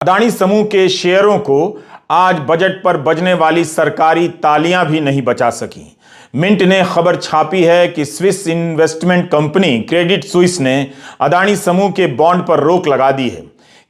अदानी समूह के शेयरों को आज बजट पर बजने वाली सरकारी तालियां भी नहीं बचा सकी। मिंट ने खबर छापी है कि Swiss investment company Credit Suisse ने अदानी समूह के बॉन्ड पर रोक लगा दी है।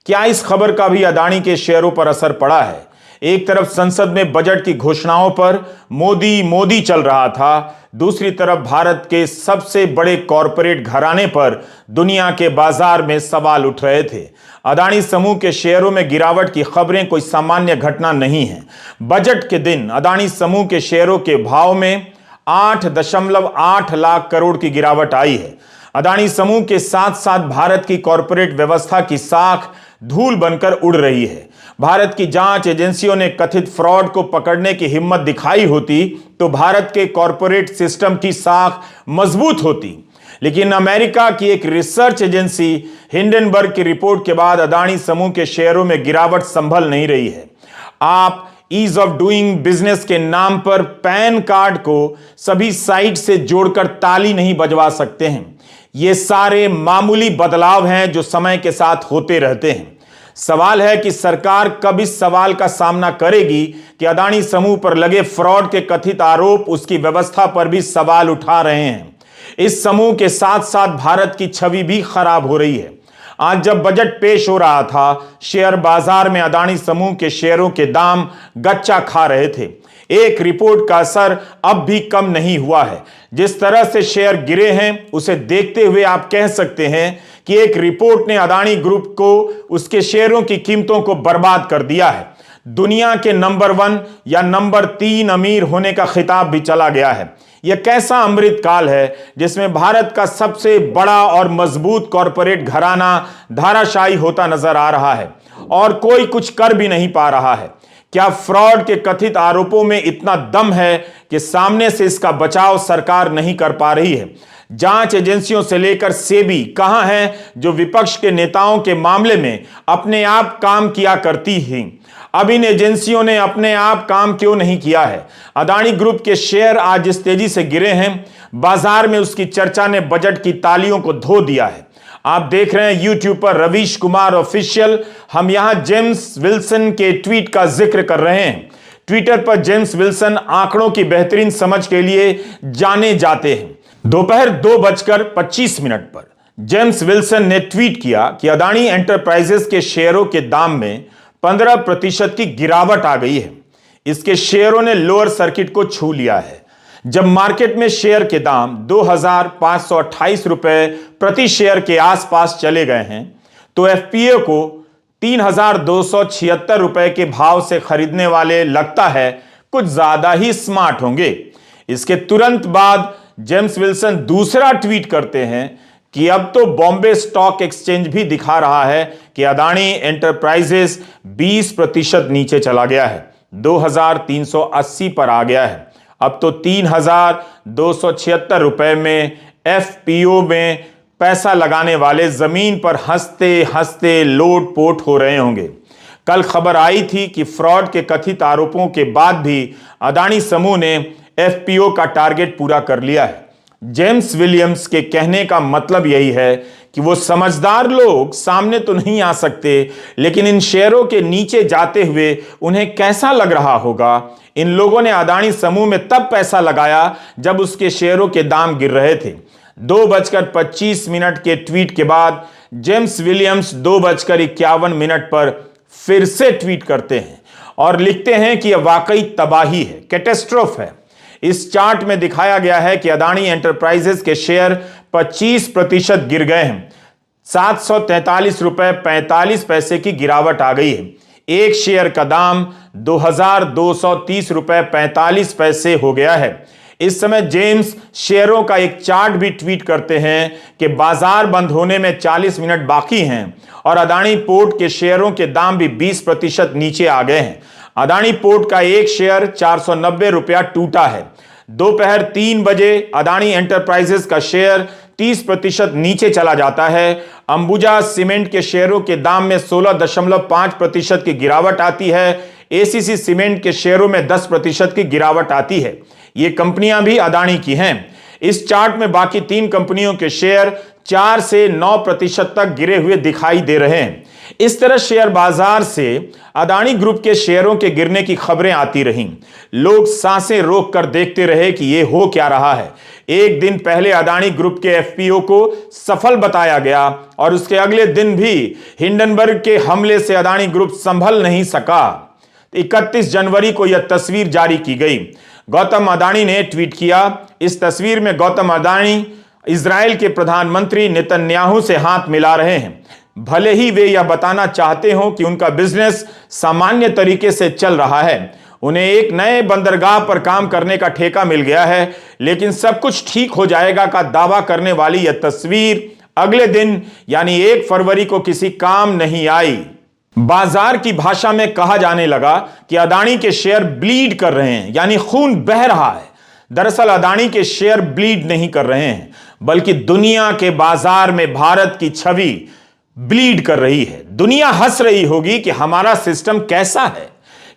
क्या इस खबर का भी अदानी के शेयरों पर असर पड़ा है? एक तरफ संसद में बजट की घोषणाओं पर मोदी मोदी चल रहा था, दूसरी तरफ भारत के सबसे बड़े कॉरपोरेट घराने पर दुनिया के बाजार में सवाल उठ रहे थे। अदानी समूह के शेयरों में गिरावट की खबरें कोई सामान्य घटना नहीं है। बजट के दिन अदानी समूह के शेयरों के भाव में 8.8 लाख करोड़ की गिरावट आई है। अदानी समूह के साथ साथ भारत की कॉरपोरेट व्यवस्था की साख धूल बनकर उड़ रही है। भारत की जांच एजेंसियों ने कथित फ्रॉड को पकड़ने की हिम्मत दिखाई होती तो भारत के कॉरपोरेट सिस्टम की साख मजबूत होती, लेकिन अमेरिका की एक रिसर्च एजेंसी हिंडनबर्ग की रिपोर्ट के बाद अदानी समूह के शेयरों में गिरावट संभल नहीं रही है। आप ईज ऑफ डूइंग बिजनेस के नाम पर पैन कार्ड को सभी साइट से जोड़कर ताली नहीं बजवा सकते हैं। ये सारे मामूली बदलाव हैं जो समय के साथ होते रहते हैं। सवाल है कि सरकार कब इस सवाल का सामना करेगी कि अदानी समूह पर लगे फ्रॉड के कथित आरोप उसकी व्यवस्था पर भी सवाल उठा रहे हैं। इस समूह के साथ साथ भारत की छवि भी खराब हो रही है। आज जब बजट पेश हो रहा था, शेयर बाजार में अदानी समूह के शेयरों के दाम गच्चा खा रहे थे। एक रिपोर्ट का असर अब भी कम नहीं हुआ है। जिस तरह से शेयर गिरे हैं, उसे देखते हुए आप कह सकते हैं कि एक रिपोर्ट ने अदानी ग्रुप को उसके शेयरों की कीमतों को बर्बाद कर दिया है। दुनिया के नंबर 1 या नंबर 3 अमीर होने का खिताब भी चला गया है। यह कैसा अमृत काल है जिसमें भारत का सबसे बड़ा और मजबूत कॉरपोरेट घराना धाराशायी होता नजर आ रहा है और कोई कुछ कर भी नहीं पा रहा है। क्या फ्रॉड के कथित आरोपों में इतना दम है कि सामने से इसका बचाव सरकार नहीं कर पा रही है? जांच एजेंसियों से लेकर सेबी कहां है जो विपक्ष के नेताओं के मामले में अपने आप काम किया करती थी? अब इन एजेंसियों ने अपने आप काम क्यों नहीं किया है? अदानी ग्रुप के शेयर आज इस तेजी से गिरे हैं, बाजार में उसकी चर्चा ने बजट की तालियों को धो दिया है। आप देख रहे हैं यूट्यूब पर रवीश कुमार ऑफिशियल। हम यहां जेम्स विल्सन के ट्वीट का जिक्र कर रहे हैं। ट्विटर पर जेम्स विल्सन आंकड़ों की बेहतरीन समझ के लिए जाने जाते हैं। दोपहर 2:25 पर जेम्स विल्सन ने ट्वीट किया कि अदानी एंटरप्राइजेस के शेयरों के दाम में 15% की गिरावट आ गई है। इसके शेयरों ने लोअर सर्किट को छू लिया है। जब मार्केट में शेयर के दाम 2,528 रुपए प्रति शेयर के आसपास चले गए हैं तो एफपीओ को 3,276 रुपए के भाव से खरीदने वाले लगता है कुछ ज्यादा ही स्मार्ट होंगे। इसके तुरंत बाद जेम्स विल्सन दूसरा ट्वीट करते हैं कि अब तो बॉम्बे स्टॉक एक्सचेंज भी दिखा रहा है कि अदानी एंटरप्राइजेस 20% नीचे चला गया है, 2,380 पर आ गया है। अब तो 3,276 रुपए में एफपीओ में पैसा लगाने वाले जमीन पर हंसते हंसते लोट पोट हो रहे होंगे। कल खबर आई थी कि फ्रॉड के कथित आरोपों के बाद भी अदानी समूह ने एफपीओ का टारगेट पूरा कर लिया है। जेम्स विलियम्स के कहने का मतलब यही है कि वो समझदार लोग सामने तो नहीं आ सकते, लेकिन इन शेयरों के नीचे जाते हुए उन्हें कैसा लग रहा होगा। इन लोगों ने अदानी समूह में तब पैसा लगाया जब उसके शेयरों के दाम गिर रहे थे। 2:25 के ट्वीट के बाद जेम्स विलियम्स 2:51 पर फिर से ट्वीट करते हैं और लिखते हैं कि यह वाकई तबाही है, कैटेस्ट्रोफ है। इस चार्ट में दिखाया गया है कि अदानी एंटरप्राइजेस के शेयर 25% गिर गए हैं। 743 रुपए 45 पैसे की गिरावट आ गई है। एक शेयर का दाम 2,230 रुपए 45 पैसे हो गया है। इस समय जेम्स शेयरों का एक चार्ट भी ट्वीट करते हैं कि बाजार बंद होने में 40 मिनट बाकी हैं और अदानी पोर्ट के शेयरों के दाम भी 20% नीचे आ गए हैं। अदानी पोर्ट का एक शेयर 490 रुपया टूटा है। दोपहर 3 बजे अदानी एंटरप्राइजेस का शेयर 30% नीचे चला जाता है। अंबुजा सीमेंट के शेयरों के दाम में 16.5% की गिरावट आती है। एसीसी सीमेंट के शेयरों में 10% की गिरावट आती है। ये कंपनियां भी अदानी की हैं। इस चार्ट में बाकी 3 कंपनियों के शेयर 4 से 9% तक गिरे हुए दिखाई दे रहे हैं। इस तरह शेयर बाजार से अदानी ग्रुप के शेयरों के गिरने की खबरें आती रहीं। लोग सांसें रोक कर देखते रहे कि यह हो क्या रहा है। एक दिन पहले अदानी ग्रुप के एफपीओ को सफल बताया गया और उसके अगले दिन भी हिंडनबर्ग के हमले से अदानी ग्रुप संभल नहीं सका। 31 जनवरी को यह तस्वीर जारी की गई। गौतम अदानी ने ट्वीट किया। इस तस्वीर में गौतम अदानी इजराइल के प्रधानमंत्री नेतन्याहू से हाथ मिला रहे हैं। भले ही वे यह बताना चाहते हो कि उनका बिजनेस सामान्य तरीके से चल रहा है, उन्हें एक नए बंदरगाह पर काम करने का ठेका मिल गया है, लेकिन सब कुछ ठीक हो जाएगा का दावा करने वाली यह तस्वीर अगले दिन यानी 1 फरवरी को किसी काम नहीं आई। बाजार की भाषा में कहा जाने लगा कि अदानी के शेयर ब्लीड कर रहे हैं, यानी खून बह रहा है। दरअसल अदानी के शेयर ब्लीड नहीं कर रहे हैं, बल्कि दुनिया के बाजार में भारत की छवि ब्लीड कर रही है। दुनिया हंस रही होगी कि हमारा सिस्टम कैसा है।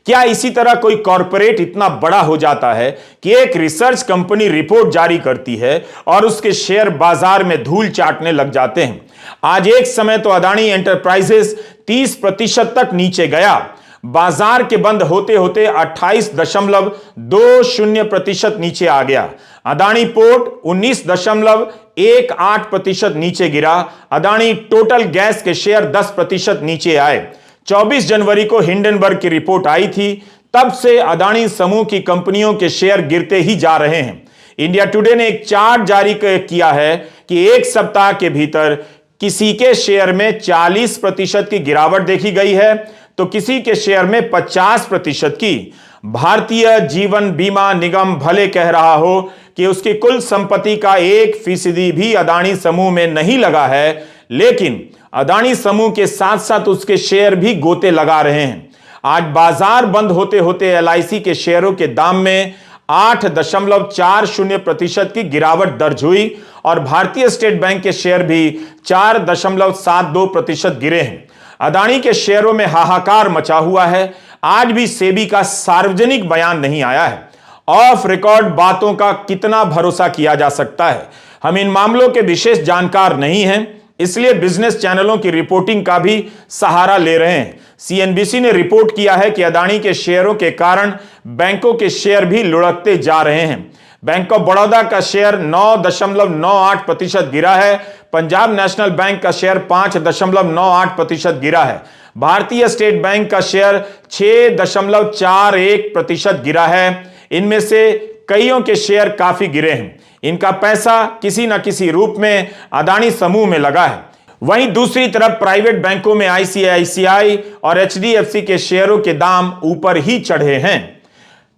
क्या इसी तरह कोई कॉरपोरेट इतना बड़ा हो जाता है कि एक रिसर्च कंपनी रिपोर्ट जारी करती है और उसके शेयर बाजार में धूल चाटने लग जाते हैं। आज एक समय तो अदानी एंटरप्राइजेस 30% तक नीचे गया। बाजार के बंद होते होते 28.20% नीचे आ गया। अदानी पोर्ट 19.18% नीचे गिरा। अदानी टोटल गैस के शेयर 10% नीचे आए। 24 जनवरी को हिंडनबर्ग की रिपोर्ट आई थी। तब से अदानी समूह की कंपनियों के शेयर गिरते ही जा रहे हैं। इंडिया टुडे ने एक चार्ट जारी किया है कि एक सप्ताह के भीतर किसी के शेयर में 40% की गिरावट देखी गई है तो किसी के शेयर में 50% की। भारतीय जीवन बीमा निगम भले कह रहा हो कि उसकी कुल संपत्ति का 1% भी अदानी समूह में नहीं लगा है, लेकिन अदानी समूह के साथ साथ उसके शेयर भी गोते लगा रहे हैं। आज बाजार बंद होते होते एलआईसी के शेयरों के दाम में 8.40% की गिरावट दर्ज हुई और भारतीय स्टेट बैंक के शेयर भी 4.72% गिरे हैं। अदानी के शेयरों में हाहाकार मचा हुआ है। आज भी सेबी का सार्वजनिक बयान नहीं आया है। ऑफ रिकॉर्ड बातों का कितना भरोसा किया जा सकता है? हम इन मामलों के विशेष जानकार नहीं हैं, इसलिए बिजनेस चैनलों की रिपोर्टिंग का भी सहारा ले रहे हैं। सीएनबीसी ने रिपोर्ट किया है कि अदानी के शेयरों के कारण बैंकों के शेयर भी लुढ़कते जा रहे हैं। बैंक ऑफ बड़ौदा का शेयर 9.98% गिरा है। पंजाब नेशनल बैंक का शेयर 5.98% गिरा है। भारतीय स्टेट बैंक का शेयर 6.41% गिरा है। इनमें से कईयों के शेयर काफी गिरे हैं। इनका पैसा किसी न किसी रूप में अदानी समूह में लगा है। वहीं दूसरी तरफ प्राइवेट बैंकों में आईसीआईसीआई और एचडीएफसी के शेयरों के दाम ऊपर ही चढ़े हैं।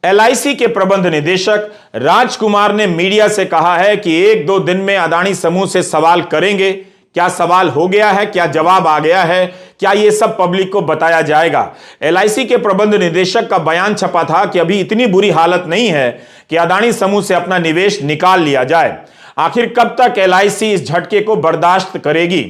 एलआईसी के प्रबंध निदेशक राजकुमार ने मीडिया से कहा है कि 1-2 दिन में अदानी समूह से सवाल करेंगे। क्या सवाल हो गया है? क्या जवाब आ गया है? क्या यह सब पब्लिक को बताया जाएगा? एलआईसी के प्रबंध निदेशक का बयान छपा था कि अभी इतनी बुरी हालत नहीं है कि अदानी समूह से अपना निवेश निकाल लिया जाए। आखिर कब तक एलआईसी इस झटके को बर्दाश्त करेगी?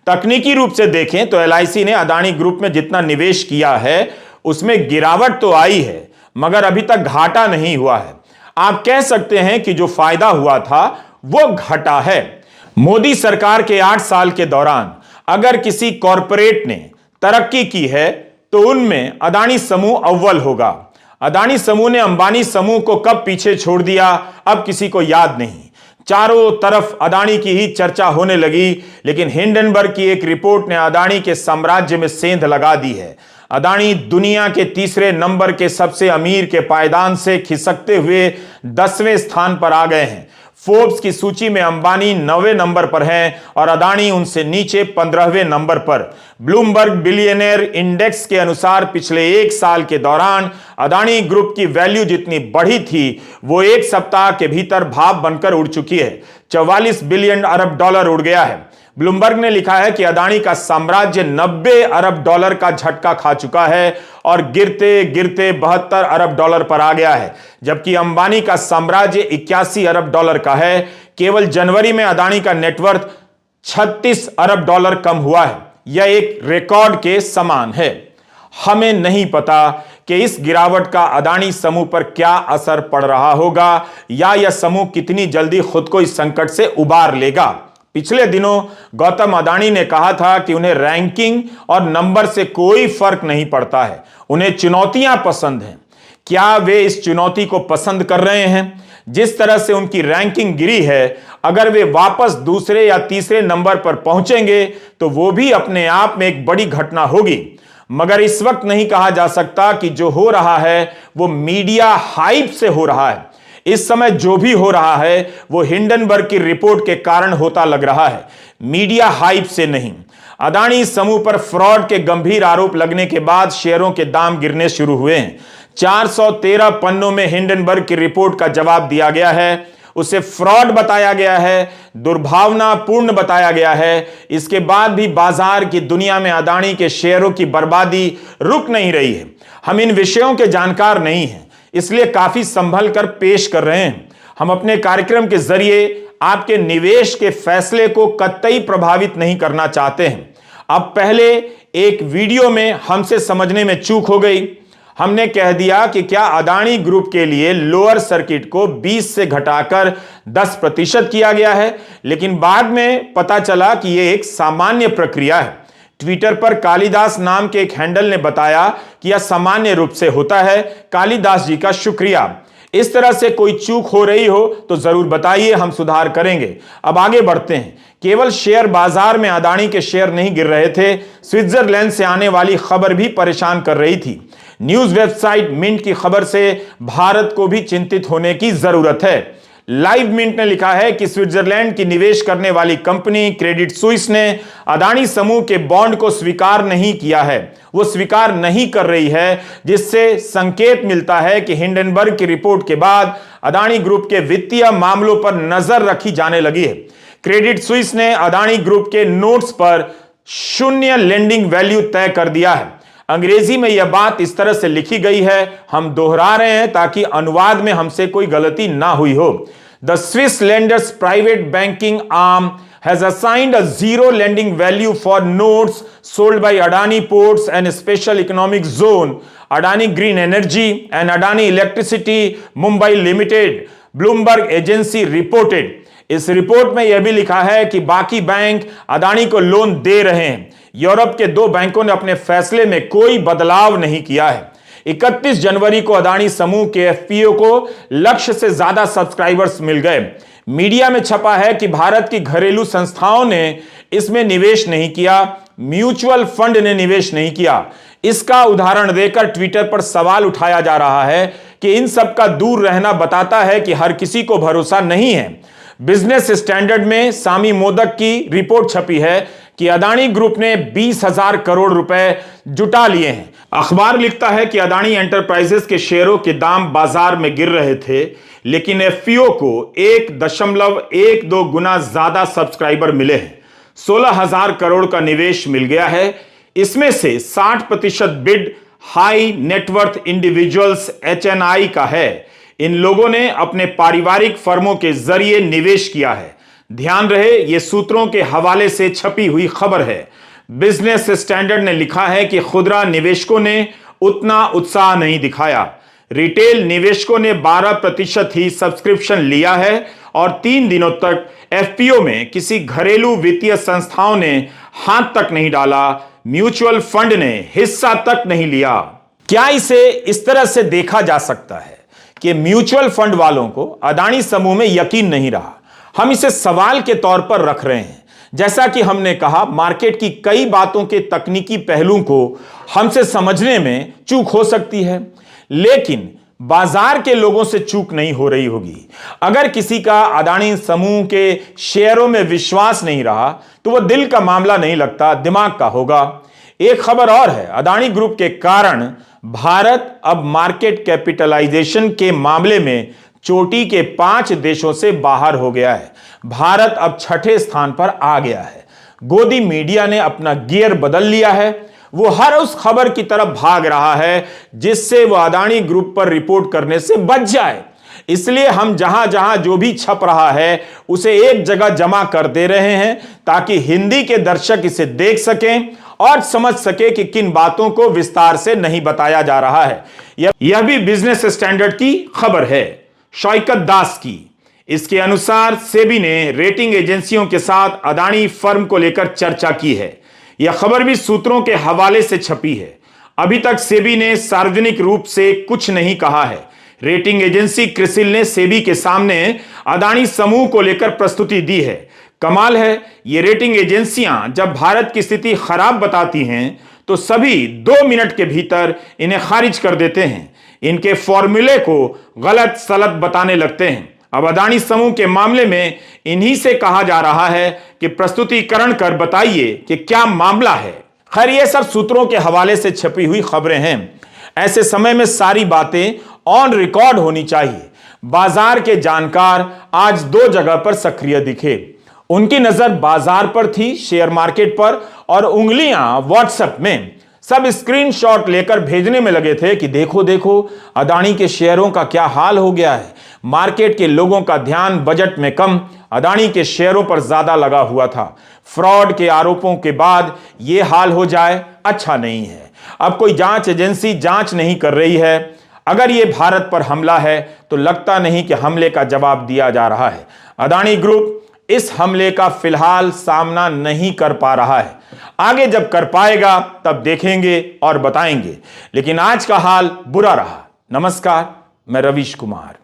तकनीकी रूप से देखें तो एलआईसी ने अदानी ग्रुप में जितना निवेश किया है उसमें गिरावट तो आई है, मगर अभी तक घाटा नहीं हुआ है। आप कह सकते हैं कि जो फायदा हुआ था वो घटा है। मोदी सरकार के 8 साल के दौरान अगर किसी कॉरपोरेट ने तरक्की की है तो उनमें अदानी समूह अव्वल होगा। अदानी समूह ने अंबानी समूह को कब पीछे छोड़ दिया, अब किसी को याद नहीं। चारों तरफ अदानी की ही चर्चा होने लगी, लेकिन हिंडनबर्ग की एक रिपोर्ट ने अदानी के साम्राज्य में सेंध लगा दी है। अदानी दुनिया के तीसरे नंबर के सबसे अमीर के पायदान से खिसकते हुए 10वें स्थान पर आ गए हैं। फोर्ब्स की सूची में अंबानी 9वें नंबर पर हैं और अदानी उनसे नीचे 15वें नंबर पर। ब्लूमबर्ग बिलियनेयर इंडेक्स के अनुसार पिछले 1 साल के दौरान अदानी ग्रुप की वैल्यू जितनी बढ़ी थी वो 1 सप्ताह के भीतर भाप बनकर उड़ चुकी है। 44 बिलियन अरब डॉलर उड़ गया है। ब्लूमबर्ग ने लिखा है कि अदानी का साम्राज्य 90 अरब डॉलर का झटका खा चुका है और गिरते गिरते 72 अरब डॉलर पर आ गया है, जबकि अंबानी का साम्राज्य 81 अरब डॉलर का है। केवल जनवरी में अदानी का नेटवर्थ 36 अरब डॉलर कम हुआ है। यह एक रिकॉर्ड के समान है। हमें नहीं पता कि इस गिरावट का अदानी समूह पर क्या असर पड़ रहा होगा या यह समूह कितनी जल्दी खुद को इस संकट से उबार लेगा। पिछले दिनों गौतम अडानी ने कहा था कि उन्हें रैंकिंग और नंबर से कोई फर्क नहीं पड़ता है, उन्हें चुनौतियां पसंद हैं। क्या वे इस चुनौती को पसंद कर रहे हैं? जिस तरह से उनकी रैंकिंग गिरी है, अगर वे वापस दूसरे या तीसरे नंबर पर पहुंचेंगे तो वो भी अपने आप में एक बड़ी घटना होगी। मगर इस वक्त नहीं कहा जा सकता कि जो हो रहा है वो मीडिया हाइप से हो रहा है। इस समय जो भी हो रहा है वो हिंडनबर्ग की रिपोर्ट के कारण होता लग रहा है, मीडिया हाइप से नहीं। अडानी समूह पर फ्रॉड के गंभीर आरोप लगने के बाद शेयरों के दाम गिरने शुरू हुए हैं। 413 पन्नों में हिंडनबर्ग की रिपोर्ट का जवाब दिया गया है, उसे फ्रॉड बताया गया है, दुर्भावनापूर्ण बताया गया है। इसके बाद भी बाजार की दुनिया में अडानी के शेयरों की बर्बादी रुक नहीं रही है। हम इन विषयों के जानकार नहीं हैं, इसलिए काफी संभल कर पेश कर रहे हैं। हम अपने कार्यक्रम के जरिए आपके निवेश के फैसले को कतई प्रभावित नहीं करना चाहते हैं। अब पहले एक वीडियो में हमसे समझने में चूक हो गई। हमने कह दिया कि क्या अडानी ग्रुप के लिए लोअर सर्किट को 20 से घटाकर 10% किया गया है, लेकिन बाद में पता चला कि यह एक सामान्य प्रक्रिया है। ट्विटर पर कालिदास नाम के एक हैंडल ने बताया कि यह सामान्य रूप से होता है। कालिदास जी का शुक्रिया। इस तरह से कोई चूक हो रही हो तो जरूर बताइए, हम सुधार करेंगे। अब आगे बढ़ते हैं। केवल शेयर बाजार में अडानी के शेयर नहीं गिर रहे थे, स्विट्जरलैंड से आने वाली खबर भी परेशान कर रही थी। न्यूज वेबसाइट मिंट की खबर से भारत को भी चिंतित होने की जरूरत है। लाइव मिंट ने लिखा है कि स्विट्जरलैंड की निवेश करने वाली कंपनी क्रेडिट स्विस ने अडानी समूह के बॉन्ड को स्वीकार नहीं किया है, वो स्वीकार नहीं कर रही है, जिससे संकेत मिलता है कि हिंडनबर्ग की रिपोर्ट के बाद अडानी ग्रुप के वित्तीय मामलों पर नजर रखी जाने लगी है। क्रेडिट स्विस ने अडानी ग्रुप के नोट्स पर 0 लेंडिंग वैल्यू तय कर दिया है। अंग्रेजी में यह बात इस तरह से लिखी गई है, हम दोहरा रहे हैं ताकि अनुवाद में हमसे कोई गलती ना हुई हो। The Swiss lenders private banking arm has assigned a 0 lending value for notes sold by Adani Ports and Special Economic Zone, Adani Green Energy and Adani Electricity Mumbai Limited, Bloomberg Agency reported। इस report में यह भी लिखा है कि बाकी bank Adani को loan दे रहे हैं। यूरोप के 2 बैंकों ने अपने फैसले में कोई बदलाव नहीं किया है। 31 जनवरी को अडानी समूह के एफपीओ को लक्ष्य से ज्यादा सब्सक्राइबर्स मिल गए। मीडिया में छपा है कि भारत की घरेलू संस्थाओं ने इसमें निवेश नहीं किया, म्यूचुअल फंड ने निवेश नहीं किया। इसका उदाहरण देकर ट्विटर पर सवाल उठाया जा रहा है कि इन सब का दूर रहना बताता है कि हर किसी को भरोसा नहीं है। बिजनेस स्टैंडर्ड में सामी मोदक की रिपोर्ट छपी है कि अडानी ग्रुप ने 20,000 करोड़ रुपए जुटा लिए हैं। अखबार लिखता है कि अडानी एंटरप्राइजेस के शेयरों के दाम बाजार में गिर रहे थे, लेकिन एफपीओ को 1.12 गुना ज्यादा सब्सक्राइबर मिले हैं। 16,000 करोड़ का निवेश मिल गया है। इसमें से 60% bid high net worth individuals HNI का है। इन लोगों ने अपने पारिवारिक फर्मों के जरिए निवेश किया है। ध्यान रहे, यह सूत्रों के हवाले से छपी हुई खबर है। बिजनेस स्टैंडर्ड ने लिखा है कि खुदरा निवेशकों ने उतना उत्साह नहीं दिखाया। रिटेल निवेशकों ने 12% ही सब्सक्रिप्शन लिया है और 3 दिनों तक एफपीओ में किसी घरेलू वित्तीय संस्थाओं ने हाथ तक नहीं डाला, म्यूचुअल फंड ने हिस्सा तक नहीं लिया। क्या इसे इस तरह से देखा जा सकता है कि म्यूचुअल फंड वालों को अडानी समूह में यकीन नहीं रहा? हम इसे सवाल के तौर पर रख रहे हैं। जैसा कि हमने कहा, मार्केट की कई बातों के तकनीकी पहलुओं को हमसे समझने में चूक हो सकती है, लेकिन बाजार के लोगों से चूक नहीं हो रही होगी। अगर किसी का अडानी समूह के शेयरों में विश्वास नहीं रहा तो वह दिल का मामला नहीं लगता, दिमाग का होगा। एक खबर और है, अडानी ग्रुप के कारण भारत अब मार्केट कैपिटलाइजेशन के मामले में चोटी के 5 देशों से बाहर हो गया है। भारत अब 6ठे स्थान पर आ गया है। गोदी मीडिया ने अपना गियर बदल लिया है। वो हर उस खबर की तरफ भाग रहा है जिससे वो अडानी ग्रुप पर रिपोर्ट करने से बच जाए। इसलिए हम जहां जहां जो भी छप रहा है उसे एक जगह जमा कर दे रहे हैं ताकि हिंदी के दर्शक इसे देख सकें और समझ सके कि किन बातों को विस्तार से नहीं बताया जा रहा है। यह भी बिजनेस स्टैंडर्ड की खबर है। शौकत दास की इसके अनुसार सेबी ने रेटिंग एजेंसियों के साथ अदानी फर्म को लेकर चर्चा की है। यह खबर भी सूत्रों के हवाले से छपी है। अभी तक सेबी ने सार्वजनिक रूप से कुछ नहीं कहा है। रेटिंग एजेंसी क्रिसिल ने सेबी के सामने अदानी समूह को लेकर प्रस्तुति दी है। कमाल है, ये रेटिंग एजेंसियां जब भारत की स्थिति खराब बताती हैं तो सभी 2 मिनट के भीतर इन्हें खारिज कर देते हैं। इनके फॉर्मूले को गलत सलत बताने लगते हैं। अब अदानी समूह के मामले में इन्हीं से कहा जा रहा है कि प्रस्तुतिकरण कर बताइए कि क्या मामला है। खैर, ये सब सूत्रों के हवाले से छपी हुई खबरें हैं। ऐसे समय में सारी बातें ऑन रिकॉर्ड होनी चाहिए। बाजार के जानकार आज 2 जगह पर सक्रिय दिखे। उनकी नजर बाजार पर थी, शेयर मार्केट पर, और उंगलियां व्हाट्सएप में। सब स्क्रीनशॉट लेकर भेजने में लगे थे कि देखो देखो अदानी के शेयरों का क्या हाल हो गया है। मार्केट के लोगों का ध्यान बजट में कम, अदानी के शेयरों पर ज्यादा लगा हुआ था। फ्रॉड के आरोपों के बाद यह हाल हो जाए अच्छा नहीं है। अब कोई जांच एजेंसी जांच नहीं कर रही है। अगर यह भारत पर हमला है तो लगता नहीं कि हमले का जवाब दिया जा रहा है। अदानी ग्रुप इस हमले का फिलहाल सामना नहीं कर पा रहा है। आगे जब कर पाएगा तब देखेंगे और बताएंगे। लेकिन आज का हाल बुरा रहा। नमस्कार, मैं रवीश कुमार।